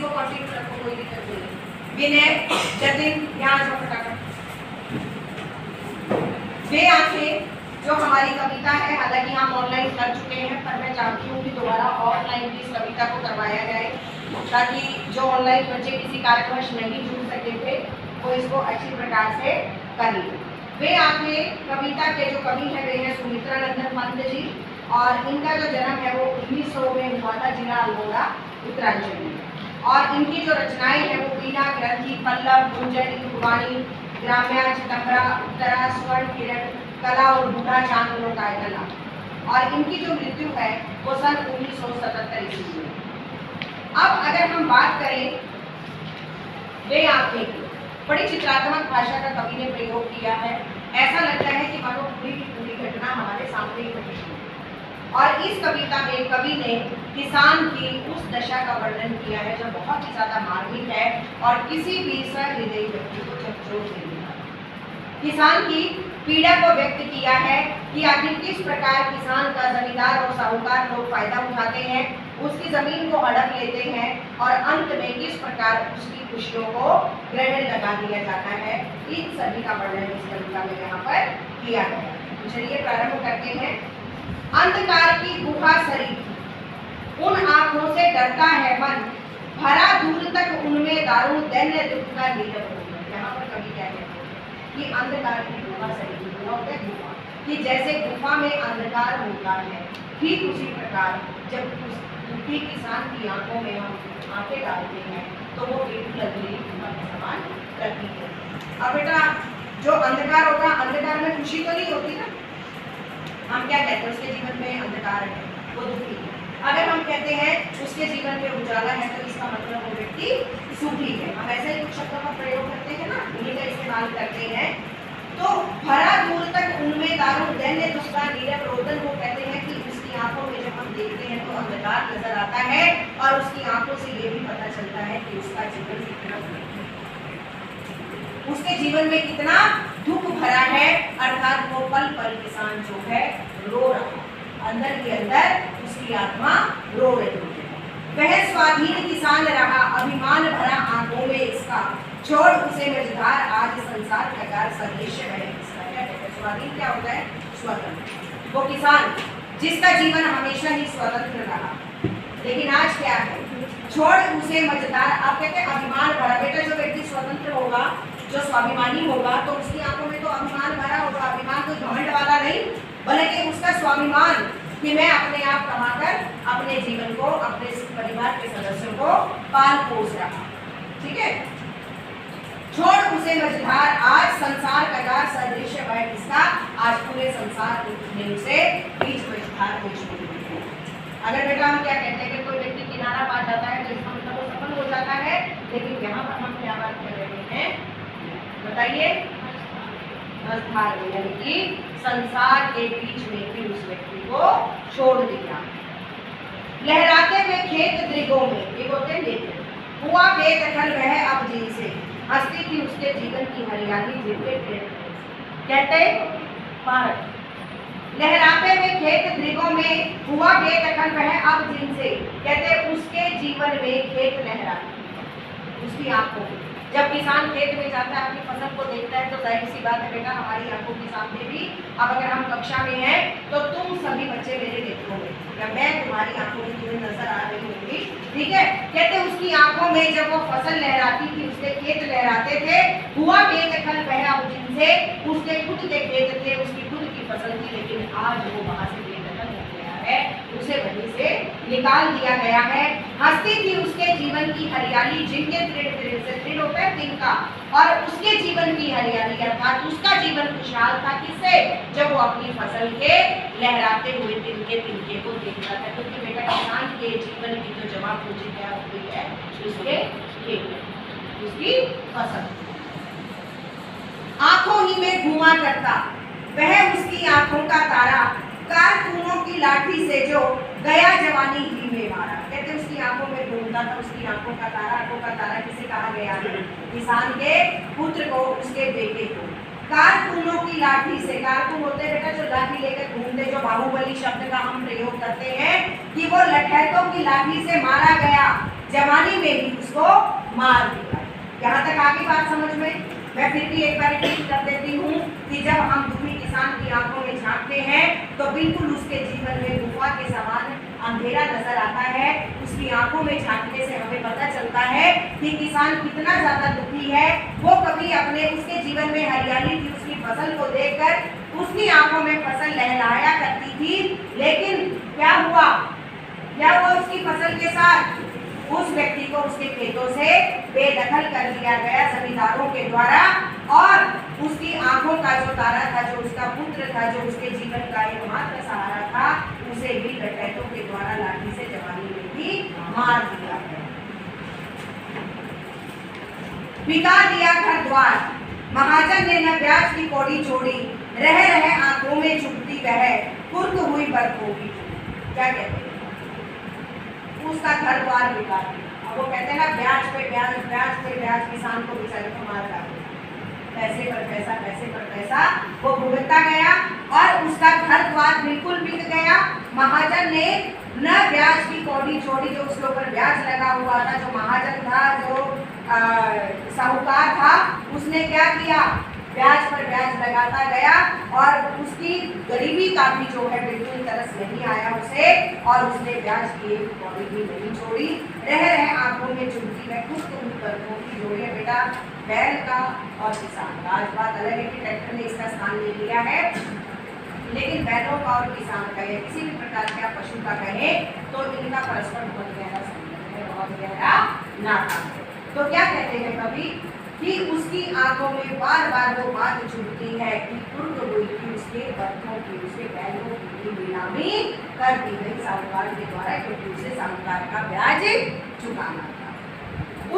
इसको कंटिन्यू रखो, कोई दिक्कत नहीं। विनय, जतिन, यहाँ जो फटाफट। वे आंखें जो हमारी कविता है, हालांकि हम ऑनलाइन कर चुके हैं, पर मैं चाहती हूँ कि दोबारा ऑफलाइन भी इस कविता को करवाया जाए, ताकि जो ऑनलाइन बच्चे किसी कारणवश नहीं जुड़ सके थे वो इसको अच्छी प्रकार से कर ले। वे आंखें कविता के जो कवि हैं वे हैं सुमित्रा नंदन पंत जी, और इनका जो जन्म है वो 1900 में हुआ था, जिला अल्मोड़ा, उत्तरांचल में। और इनकी जो रचनाएं हैं वो वीणा, ग्रंथि, पल्लव, गुंजन, युगवाणी, ग्राम्या, चितंबरा, उत्तरा, स्वर्ण किरण, कला और बूढ़ा चांद लोकायतला। और इनकी जो मृत्यु है वो सन 1977 ईस्वी में। अब अगर हम बात करें वे आंखें की, बड़ी चित्रात्मक भाषा का कवि ने प्रयोग किया है। ऐसा लगता है कि मानो पूरी की पूरी घटना हमारे सामने ही घटी है। और इस कविता में कवि ने किसान की उस दशा का वर्णन किया है जो बहुत ही ज्यादा मार्मिक है और किसी भी सहृदयी व्यक्ति को झकझोर देगी। किसान की पीड़ा को व्यक्त किया है कि आखिर किस प्रकार किसान का जमींदार और साहूकार लोग फायदा उठाते हैं, उसकी जमीन को हड़प लेते हैं और अंत में किस प्रकार उसकी खुशियों को ग्रहण लगा दिया जाता है। इन सभी का वर्णन इस कविता में यहाँ पर किया गया है। चलिए प्रारंभ करते हैं। अंधकार की गुफा सरी, उन आंखों से डरता है मन, भरा दूर तक उनमें दारू दैन्य दुख का नीरव होगा। यहाँ पर कवि क्या कहते हैं कि अंधकार की गुफा सरी, गुफा कि जैसे गुफा में अंधकार होता है, ठीक उसी प्रकार जब उस दुखी किसान की आंखों में हम आंखें डालते हैं तो वो बिल्कुल अंधेरी गुफा के समान लगती है। अब बेटा जो अंधकार होगा, अंधकार में खुशी तो नहीं होती ना। हम क्या कहते हैं उसके जीवन में अंधकार है, वो दुखी है। अगर हम कहते हैं उसके जीवन में उजाला है तो इसका मतलब वो व्यक्ति सुखी है। हम ऐसे ही कुछ शब्दों का प्रयोग करते हैं ना, उन्हीं का इस्तेमाल करते हैं। तो भरा दूर तक उनमें दारू दैन्य दुष्का नीरव रोदन, वो कहते हैं कि उसकी आंखों में जब हम देखते हैं तो अंधकार नजर आता है और उसकी आंखों से ये भी पता चलता है कि उसका जीवन कितना, उसके जीवन में कितना दुख भरा है। अर्थात वो पल पल किसान जो है रो रहा, अंदर ही अंदर उसकी आत्मा रो रही है। वह स्वाधीन किसान रहा, अभिमान भरा आंखों में इसका, छोड़ उसे मझधार आज संसार प्रकार सदृश है इसका। क्या कहते हैं स्वाधीन क्या होता है? स्वतंत्र। वो किसान जिसका जीवन हमेशा ही स्वतंत्र रहा, लेकिन आज क्या है? छोड़ उसे मझधार। आप कहते हैं अभिमान भरा। बेटा जो व्यक्ति स्वतंत्र होगा, जो स्वाभिमानी होगा, तो उसकी आंखों में तो अभिमान भरा होगा। अभिमान तो घमंड वाला नहीं, बल्कि उसका स्वाभिमान कि मैं अपने आप कमाकर अपने जीवन को, अपने परिवार के सदस्यों को पाल पोस रहा। ठीक है। छोड़ उसे मझधार आज संसार कगार सदृश है इसका, आज पूरे संसार में उसे बीच मझधार को छोड़ दिया। अगर बेटा हम क्या कहते हैं कि कोई व्यक्ति किनारा पा जाता है तो इसका मतलब वो सफल हो जाता है, लेकिन यहाँ पर हम क्या बात कर रहे हैं बताइए? मझधार में, यानी कि संसार के बीच में भी उस व्यक्ति को छोड़ दिया। लहराते हुए खेत दृगों में, ये बोलते हैं हुआ बेदखल वह अब जिनसे, हंसती थी उसके जीवन की हरियाली जिनके कहते पारक। लहराते हुए खेत दृगों में हुआ बेदखल वह अब जिनसे, कहते उसके जीवन में खेत लहराती, उसकी आंखों में। जब किसान खेत में जाता है अपनी फसल को देखता है तो जाहिर सी बात है बेटा हमारी आंखों के सामने भी, अब अगर हम कक्षा में हैं तो तुम सभी बच्चे मेरे देखोगे या मैं तुम्हारी आंखों में तुम्हें नजर आ रही होगी। ठीक है। कहते उसकी आंखों में जब वो फसल लहराती थी, उसके खेत लहराते थे, हुआ बेदखल वह अब जिनसे, उसके खुद के खेत थे, उसकी खुद की फसल थी, लेकिन आज वो वहां से बेदखल हो गया है, उसे वहीं से निकाल दिया गया है। हंसती थी उसके जीवन की हरियाली जिनके दृढ़ होता है तिनका, और उसके जीवन की हरियाली अर्थात उसका जीवन खुशहाल था। किससे? जब वो अपनी फसल के लहराते हुए तिनके को देखता था। क्योंकि बेटा किसान के जीवन की तो जमा पूंजी क्या होती है? उसके खेत, उसकी फसल। आंखों ही में घूमा करता वह उसकी आंखों का तारा, कारकूनों की लाठी से जो गया जवानी ही में मारा। कहते उसकी आंखों में घूमता था, उसकी आंखों का तारा। आंखों का तारा किसे कहा गया है? किसान के पुत्र को, उसके बेटे को। कारकूनों की लाठी से, कारकून होते हैं बेटा जो लाठी लेकर घूमते, जो बाहुबली शब्द का हम प्रयोग करते हैं कि वो लठैतों की लाठी से मारा गया। जवानी में ही उसको मार दिया। यहाँ तक आगे बात समझ में? मैं फिर भी एक बार रिपीट कर देती हूँ कि जब हम दुखी किसान की आंखों में झांकते हैं तो बिल्कुल उसके जीवन में गुफा के समान अंधेरा नजर आता है। उसकी आंखों में झांकने से हमें पता चलता है कि किसान कितना ज्यादा दुखी है। वो कभी अपने उसके जीवन में हरियाली थी, उसकी फसल को देखकर उसकी आंखों में फसल लहराया करती थी, लेकिन क्या हुआ उसकी फसल के साथ? उस व्यक्ति को उसके खेतों से बेदखल कर दिया गया जमींदारों के द्वारा, और उसकी आंखों का जो तारा था, जो उसका पुत्र था, जो उसके जीवन का एकमात्र सहारा था, उसे भी डकैतों के द्वारा लाठी से जवानी में ही मार दिया गया। बिका दिया घर द्वार, महाजन ने न ब्याज की कौड़ी छोड़ी, रह रहे आंखों में चुभती वह, कुर्क हुई बरखों की। क्या कहते हैं? उसका घर द्वार बिका दिया। अब वो कहते हैं ना, ब्याज पे ब्याज, ब्याज पे ब्याज, किसान को बेचारे को मार डाला। पैसे पर पैसा, पैसे पर पैसा वो भुगतता गया और उसका घर द्वार बिल्कुल बिक गया। महाजन ने न ब्याज की कौड़ी छोड़ी, जो उसके ऊपर ब्याज लगा हुआ था, जो महाजन था, जो साहूकार था, उसने क्या किया? ब्याज पर ब्याज लगाता गया और उसकी गरीबी का भी जो है बिल्कुल तरस नहीं आया उसे, और उसने ब्याज की एक कौड़ी भी नहीं छोड़ी। रह रहे आंखों में चुभती है कुछ तो बरखों की जोड़ी है। बेटा, बैल का और किसान का आज बात अलग है कि ट्रैक्टर ने इसका स्थान ले लिया है, लेकिन बैलों का और किसान का या किसी भी प्रकार का पशु का कहे तो इनका परस्पर बहुत गहरा संबंध है, बहुत गहरा नाता है। तो क्या कहते हैं कवि कि उसकी आंखों में बार बार वो बात चुभती है कि कुर्क हुई थी उसके बरखों की, उसके बैलों की नीलामी कर दी गई साहूकार के द्वारा, क्योंकि उसे साहूकार का ब्याज चुकाना था।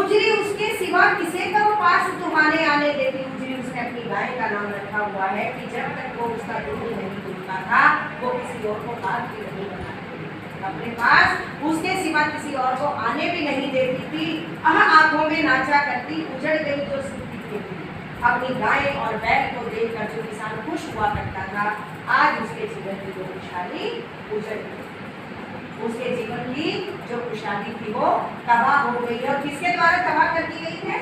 उजरी उसके सिवा किसे कब पास तुम्हारे आने देती। उजरी उसने अपनी गाय का नाम रखा हुआ है कि जब तक वो उसका दूध नहीं दूधता था वो किसी और को बात भी नहीं बनाती, अपने पास उसके सिवा किसी और को आने भी नहीं देती थी। आंखों में नाचा करती, उजड़ गई जो सूखी खेती। अपनी गाय और बैल को देखकर जो किसान खुश हुआ करता था, आज उसके जीवन की जो खुशहाली उजड़ गई। उसके जीवन की जो खुशहाली थी वो तबाह हो गई है। और किसके द्वारा तबाह कर दी गई है?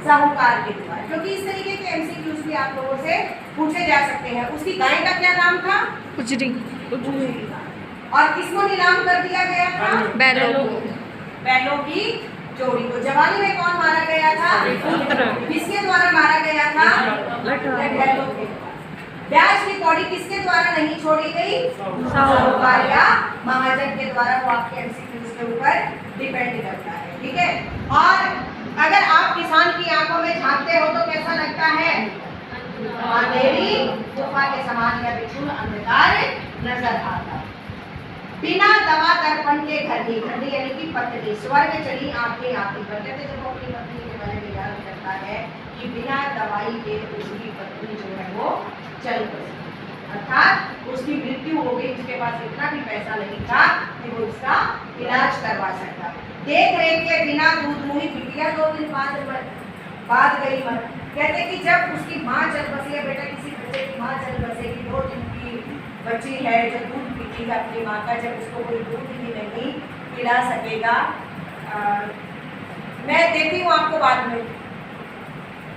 साहूकार के द्वारा। क्योंकि इस तरीके के एमसीक्यूज भी आप लोगों से पूछे जा सकते हैं। उसकी गाय का क्या नाम था? उजरी। और किसको नीलाम कर दिया गया था? बैलों की जोड़ी को। जवानी में कौन मारा गया था? किसके द्वारा मारा गया था? बैलों के। ब्याज की कौड़ी किसके द्वारा नहीं छोड़ी गई? साहूकार या महाजन के द्वारा। वो आपके एमसीक्यूज के ऊपर डिपेंड करता है, ठीक है। और अगर आप किसान की आंखों में झांकते हो तो कैसा लगता है? अंधेरी गुफा के समान या बिल्कुल अंधकार नजर आता है। बिना दवा दर्पण के घड़ी, घड़ी यानी कि पत्नी, स्वर्ग चली आंखें आती पर। कहते जब वो अपनी पत्नी के बारे में याद करता है कि बिना दवाई के उसकी पत्नी जो है वो चल पड़ी, अर्थात उसकी मृत्यु हो गई, उसके पास इतना भी पैसा नहीं था कि वो उसका इलाज करवा सकता। देख रेख के बिना दूध मुही बिटिया 2 दिन बाद गई मर। कहते कि जब उसकी माँ चल बसी है, बेटा किसी बच्चे की माँ चल बसेगी, 2 दिन की बच्ची है जो दूध पीती है अपनी माँ का, जब उसको कोई दूध ही नहीं पिला सकेगा। मैं देती हूँ आपको बाद में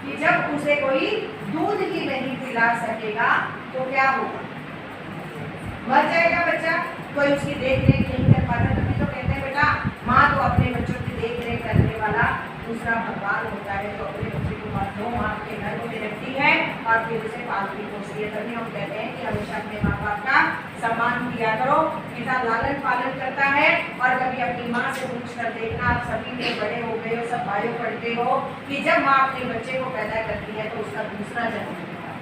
कि जब उसे कोई दूध ही नहीं पिला सकेगा तो क्या होगा? मर जाएगा बच्चा, कोई उसकी देख रेख नहीं कर पाता। तभी तो कहते हैं बेटा, माँ तो अपने बच्चों की देख रेख करने वाला दूसरा भगवान होता है, जो अपने बच्चे को 9 माह के गर्भ में रखती है और फिर उसे पालती पोसती है। तभी हम कहते हैं कि हमेशा अपने माँ बाप का सम्मान किया करो। पिता लालन पालन करता है, और कभी अपनी माँ से पूछ कर देखना, आप सभी में बड़े हो गए हो, सब भाइयों पढ़ते हो कि जब माँ अपने बच्चे को पैदा करती है तो उसका दूसरा जन्म होता है,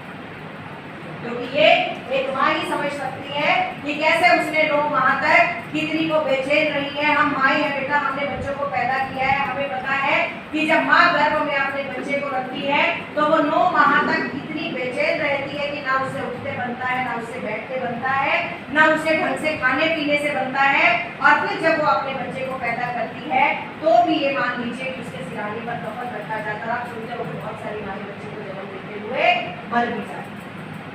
क्योंकि ये एक माँ ही समझ सकती है कि कैसे उसने 9 माह तक कितनी को बेचैन रही है। हम माँ है बेटा, हमने बच्चों को पैदा किया है, हमें पता है कि जब माँ गर्भ में अपने बच्चे को रखती है तो वो 9 माह तक कितनी बेचैन रहती है कि ना उसे उठते बनता है, ना उसे बैठते बनता है, ना उसे ढंग से खाने पीने से बनता है। और फिर जब वो अपने बच्चे को पैदा करती है तो भी ये मान लीजिए कि उसके सिराने पर कफन रखा जाता है। आप सुनते हो बहुत सारी माँ बच्चे को जन्म देते हुए मर भी जाती है,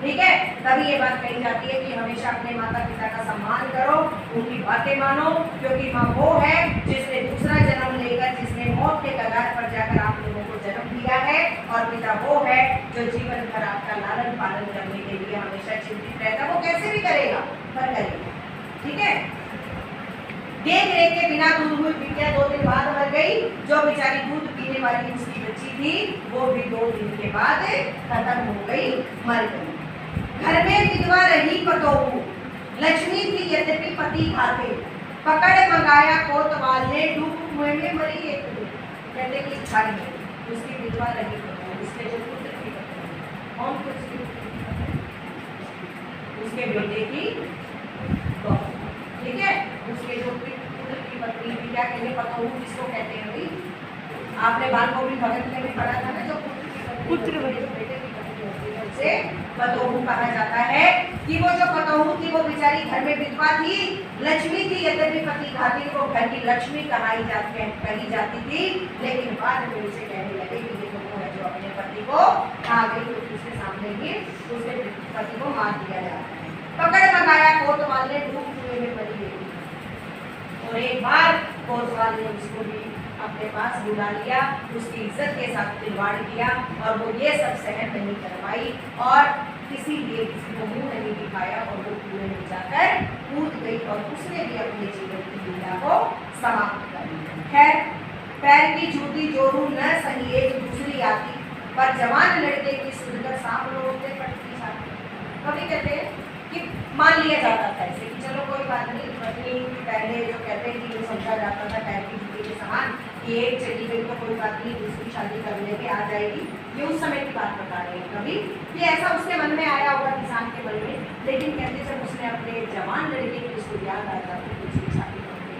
ठीक है। तभी ये बात कही जाती है कि हमेशा अपने माता पिता का सम्मान करो, उनकी बातें मानो, क्योंकि माँ वो है जिसने दूसरा जन्म लेकर और पिता वो है जो जीवन भर आपका लालन पालन करने के लिए हमेशा चिंतित रहता है। वो कैसे भी करेगा पर करेगा, ठीक है। देख रेख के बिना दूध हुई बिटिया 2 दिन बाद मर गई। जो बेचारी दूध पीने वाली उसकी बच्ची थी वो भी 2 दिन के बाद खत्म हो गई, मर गई। घर में विधवा रही पतोहू, लक्ष्मी थी यद्यपि पति खाते। पकड़ मंगाया कोतवाल ने, डूब कुएं में मरी एक। कहते कि घर में उसकी विधवा रही पतोहू, उसके जो पुत्र की पत्नी और उसके बेटे की, ठीक है, उसके जो पुत्र की पत्नी भी, क्या कहते पतोहू किसको कहते हैं भाई? आपने बालगोविंद भगत में भी पढ़ा था ना, जो पुत्र बेटे की पत्नी होती है उसे पतोहू कहा जाता है। कि वो जो पतोहू थी वो बेचारी घर में विधवा थी, लक्ष्मी थी यद्यपि पति खाती, वो घर की लक्ष्मी कही जाती थी। लेकिन बाद में उसे कहने लगे कि ये तो वो है जो अपने पति को खा गई, तो उसके सामने ही उसके पति को मार दिया जाता है। पकड़ मंगाया कोतवाल ने, डूब कुएं में मरी गई। और एक बार कोतवाल ने उसको भी अपने पास बुला लिया, उसकी इज्जत के साथ खिलवाड़ किया और वो ये सब सहन नहीं कर पाई और इसीलिए किसी को मुंह नहीं दिखाया और वो कुएं में जाकर कूद गई और उसने भी अपने जीवन की लीला को समाप्त कर दिया। खैर, पैर की जूती जोरू न सही एक दूसरी आती, पर जवान लड़के की सुनकर सांप लौटते पटकी छाती। कभी कहते हैं कि मान लिया जाता था ऐसे कि चलो कोई बात नहीं, पत्नी पहले जो कहते हैं कि वो समझा जाता था पैर की जूती के समान कि एक चली गई तो कोई बात नहीं, दूसरी शादी कर लेके आ जाएगी। ये उस समय की बात बता रहे हैं। कभी कि ऐसा उसके मन में आया होगा, किसान के मन में, लेकिन कहते जब उसने अपने जवान लड़के की उसको याद आ जाती तो उसकी शादी करने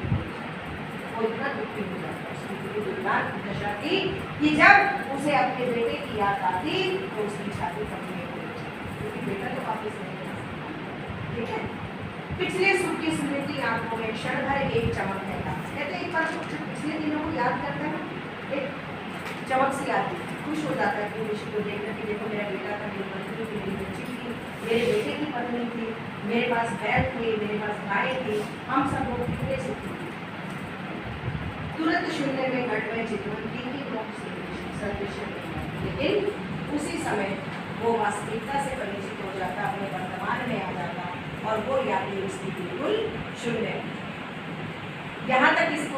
वो इतना दुखी हो जाता, उसकी दुर्दान दशा थी कि जब उसे अपने बेटे की याद आती तो उसकी शादी करने क्योंकि बेटा तो वापिस नहीं आ सकता, ठीक है। पिछले सुख की स्मृति आंखों में क्षण भर एक चमक है। कहते एक बार पिछले दिनों को याद करता है, एक चमक सी आती, खुश हो जाता है कि को देखकर कि देखो मेरा बेटा था, मेरी पत्नी थी, मेरी बच्ची थी, मेरे बेटे की पत्नी थी, मेरे पास बैल थे, मेरे पास गाय थी, हम सब लोग कितने सुखी थे। तुरंत शून्य में घट में चितवंती की लेकिन उसी समय वो वास्तविकता से परिचित हो जाता, अपने वर्तमान में आ जाता और वो यादें उसकी बिल्कुल शून्य। यहाँ तक इसको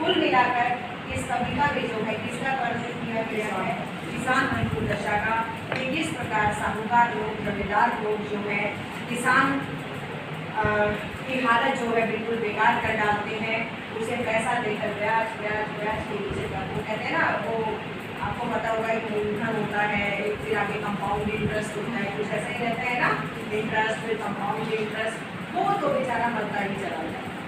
कुल मिलाकर इस कविता में जो है किसका वर्णन किया गया है? किसान मजदूर दशा का, कि किस प्रकार साहूकार लोग, जमींदार लोग जो है किसान की हालत जो है बिल्कुल बेकार कर डालते हैं, उसे पैसा देकर ब्याज ब्याज ब्याज के नीचे वो कहते हैं ना, वो आपको पता होगा एक मूलधन होता है, एक फिर आगे कंपाउंड इंटरेस्ट होता है, कुछ ऐसा ही रहता है ना, इंटरेस्ट फिर कंपाउंड इंटरेस्ट, वो तो बेचारा मरता ही चला जाता है।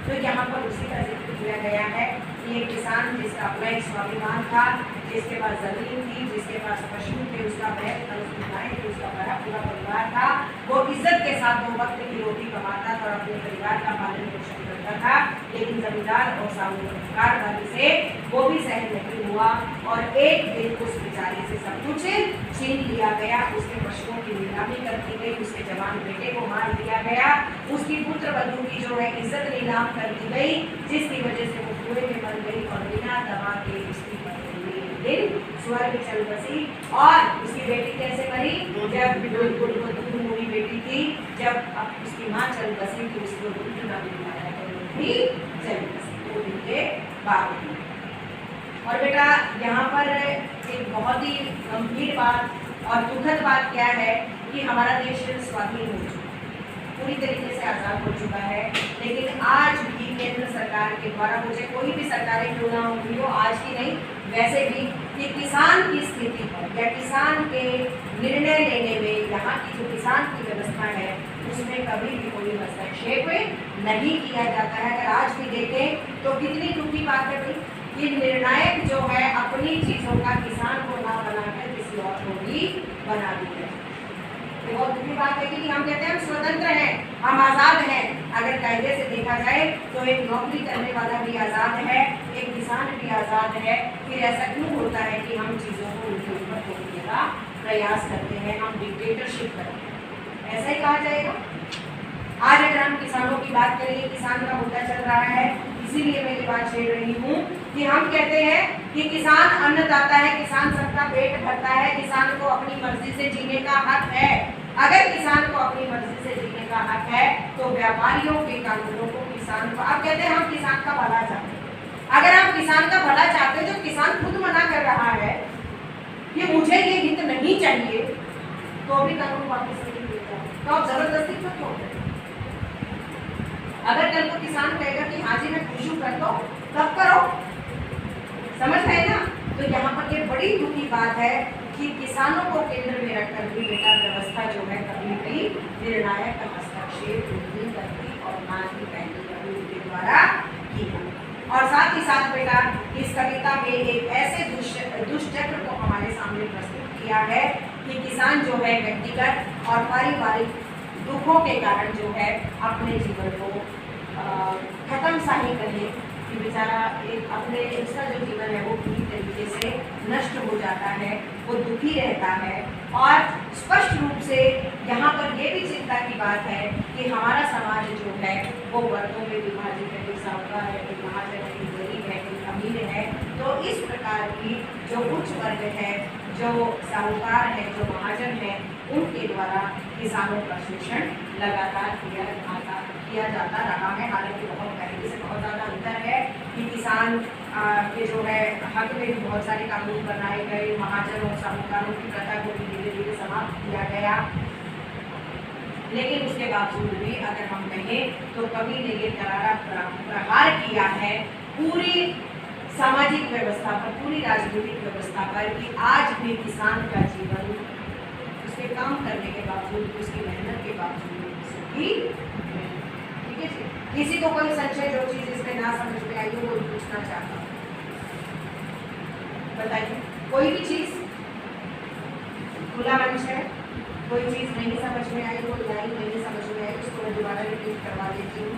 तो यहाँ पर उसी का जिक्र किया गया है कि एक किसान जिसका अपना एक स्वाभिमान था, जिसके पास जमीन थी, जिसके पास पशु थे, उसका बैल था, उसकी गाय थी, उसका बड़ा पूरा परिवार था, वो इज्जत के साथ 2 वक्त की रोटी कमाता था और अपने परिवार का पालन पोषण करता था। लेकिन जमींदार और साहूकार वर्ग से वो भी सहन नहीं हुआ और एक दिन उस बेचारे से सब कुछ छीन लिया गया, उसके पशुओं की नीलामी कर दी गई, उसके जवान बेटे को मार दिया गया, उसकी पुत्र वधू की जो है इज्जत नीलाम कर दी गई, जिसकी वजह से वो कुएं में मर गई और बिना दवा के उसकी दिन स्वर्ग चल बसी। और उसकी बेटी कैसे मरी? जब बिल्कुल हुई बेटी थी, जब अब उसकी माँ चल बसी तो उसको दूध ना मिल पाया तो भी चल बसी 2 दिन के बाद। और बेटा यहाँ पर एक बहुत ही गंभीर बात और दुखद बात क्या है कि हमारा देश स्वाधीन हो चुका है, पूरी तरीके से आज़ाद हो चुका है, लेकिन आज भी केंद्र सरकार के द्वारा, मुझे कोई भी सरकारें क्यों ना होंगी हो, आज की नहीं वैसे भी, कि किसान की स्थिति पर या किसान के निर्णय लेने में यहाँ की जो किसान की व्यवस्था है उसमें कभी भी कोई हस्तक्षेप नहीं किया जाता है। अगर आज भी देखें तो कितनी दुखी बात है भाई कि निर्णायक जो है अपनी चीज़ों का किसान को ना बनाकर किसी और को भी बना दी है। ये बहुत दुखी बात है कि हम कहते हैं हम स्वतंत्र हैं, हम आज़ाद हैं, अगर कायदे से देखा जाए तो एक नौकरी करने वाला भी आज़ाद है, एक किसान भी आज़ाद है, फिर ऐसा क्यों होता है कि हम चीज़ों को उनके ऊपर थोपने का प्रयास करते हैं, हम डिक्टेटरशिप करते हैं, ऐसा ही कहा जाएगा। आज अगर हम किसानों की बात करेंगे, किसान का मुद्दा चल रहा है, इसीलिए मैं ये बात छेड़ रही हूँ कि हम कहते हैं कि किसान अन्नदाता है, किसान सबका पेट भरता है, किसान को अपनी मर्जी से जीने का हक है। अगर किसान को अपनी मर्जी से जीने का हक है तो व्यापारियों के कानूनों को किसान को, आप कहते हैं हम किसान का भला चाहते हैं, अगर आप किसान का भला चाहते हैं, जो किसान खुद मना कर रहा है कि मुझे ये हित नहीं चाहिए, तो भी कानून वापस नहीं देता, तो आप जबरदस्ती क्यों करते हैं? अगर कल को किसान कहेगा कि हाँ जी मैं खुश हूँ कर दो, तब करो, समझ रहे ना? तो यहाँ पर ये बड़ी दुखी बात है कि किसानों को केंद्र में रखकर भी बेटा व्यवस्था जो है कभी भी निर्णायक हस्तक्षेप नहीं करती और ना ही पहली कभी उनके द्वारा किया। और साथ ही साथ बेटा इस कविता में एक ऐसे दुष्चक्र को हमारे सामने प्रस्तुत किया है कि किसान जो है व्यक्तिगत और पारिवारिक दुखों के कारण जो है अपने जीवन को खत्म सा ही करे कि बेचारा एक अपने उसका जो जीवन है वो पूरी तरीके से नष्ट हो जाता है, वो दुखी रहता है। और स्पष्ट रूप से यहाँ पर ये भी चिंता की बात है कि हमारा समाज जो है वो वर्गों में विभाजित है, एक साहूकार है, एक महाजन है, एक गरीब है, एक अमीर है। तो इस प्रकार की जो उच्च वर्ग है, जो साहूकार है, जो महाजन है, उनके द्वारा किसानों का शोषण लगातार किया जाता रहा है। हालांकि बहुत पहले से बहुत ज़्यादा अंतर है कि किसान के जो है हक में भी बहुत सारे कानून बनाए गए, महाजन और साहूकारों की प्रथा को भी धीरे धीरे समाप्त किया गया। लेकिन उसके बावजूद भी अगर हम कहें तो कवि ने ये करारा प्रहार किया है पूरी सामाजिक व्यवस्था पर, पूरी राजनीतिक व्यवस्था पर कि आज भी किसान का जीवन उसके काम करने के बावजूद, उसकी मेहनत के बावजूद सुखी। ठीक है जी, किसी को कोई संशय जो चीज़ इसमें ना समझ में आई हो वो पूछना चाहता हूँ, बताइए। कोई भी चीज़ खुला मंच है, कोई चीज़ नहीं समझ में आई, कोई लाइन नहीं समझ में आई, उसको मैं दोबारा रिपीट करवा देती हूँ।